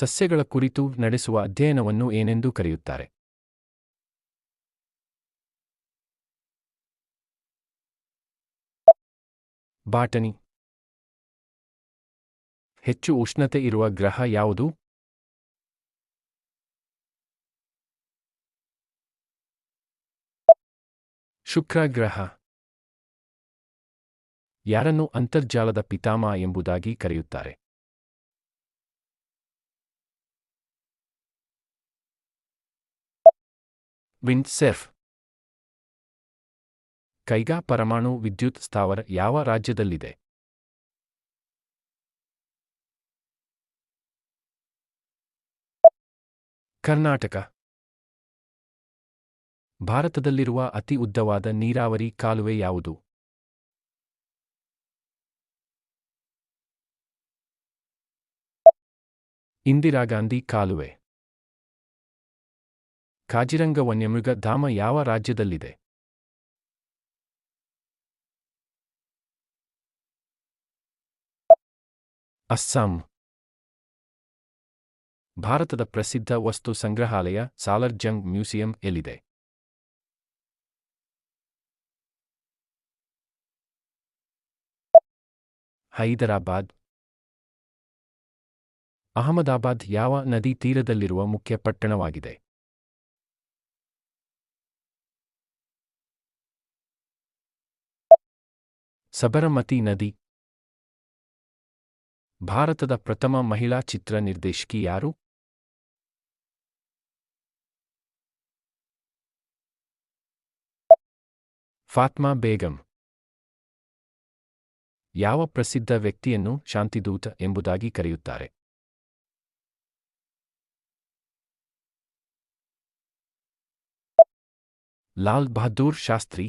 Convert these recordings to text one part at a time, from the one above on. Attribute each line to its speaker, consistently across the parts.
Speaker 1: ಸಸ್ಯಗಳ ಕುರಿತು ನಡೆಸುವ ಅಧ್ಯಯನವನ್ನು ಏನೆಂದು ಕರೆಯುತ್ತಾರೆ? ಬಾಟನಿ. ಹೆಚ್ಚು ಉಷ್ಣತೆ ಇರುವ ಗ್ರಹ ಯಾವುದು? ಶುಕ್ರ ಗ್ರಹ. ಯಾರನ್ನು ಅಂತರ್ಜಾಲದ ಪಿತಾಮಹ ಎಂಬುದಾಗಿ ಕರೆಯುತ್ತಾರೆ? Wind Surf. ಕೈಗಾ ಪರಮಾಣು ವಿದ್ಯುತ್ ಸ್ಥಾವರ ಯಾವ ರಾಜ್ಯದಲ್ಲಿದೆ? ಕರ್ನಾಟಕ. ಭಾರತದಲ್ಲಿರುವ ಅತಿ ಉದ್ದವಾದ ನೀರಾವರಿ ಕಾಲುವೆ ಯಾವುದು? ಇಂದಿರಾ ಗಾಂಧಿ ಕಾಲುವೆ. ಕಾಜಿರಂಗ ವನ್ಯಮೃಗ ಧಾಮ ಯಾವ ರಾಜ್ಯದಲ್ಲಿದೆ? ಅಸ್ಸಾಂ. ಭಾರತದ ಪ್ರಸಿದ್ಧ ವಸ್ತು ಸಂಗ್ರಹಾಲಯ ಸಾಲರ್ ಜಂಗ್ ಮ್ಯೂಸಿಯಂ ಎಲ್ಲಿದೆ? ಹೈದರಾಬಾದ್. ಅಹಮದಾಬಾದ್ ಯಾವ ನದಿ ತೀರದಲ್ಲಿರುವ ಮುಖ್ಯ ಪಟ್ಟಣವಾಗಿದೆ? ಸಬರಮತಿ ನದಿ. ಭಾರತದ ಪ್ರಥಮ ಮಹಿಳಾ ಚಿತ್ರ ನಿರ್ದೇಶಕಿ ಯಾರು? ಫಾತ್ಮಾ ಬೇಗಂ. ಯಾವ ಪ್ರಸಿದ್ಧ ವ್ಯಕ್ತಿಯನ್ನು ಶಾಂತಿದೂತ ಎಂಬುದಾಗಿ ಕರೆಯುತ್ತಾರೆ? ಲಾಲ್ ಬಹದ್ದೂರ್ ಶಾಸ್ತ್ರಿ.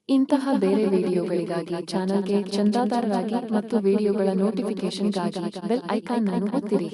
Speaker 2: ಇಂತಹ ಬೇರೆ ವಿಡಿಯೋಗಳಿಗಾಗಿ ಚಾನಲ್ಗೆ ಚಂದಾದಾರರಾಗಿ ಮತ್ತು ವಿಡಿಯೋಗಳ ನೋಟಿಫಿಕೇಶನ್ಗಾಗಿ ಬೆಲ್ ಐಕಾನ್ ಅನ್ನು ಒತ್ತಿರಿ.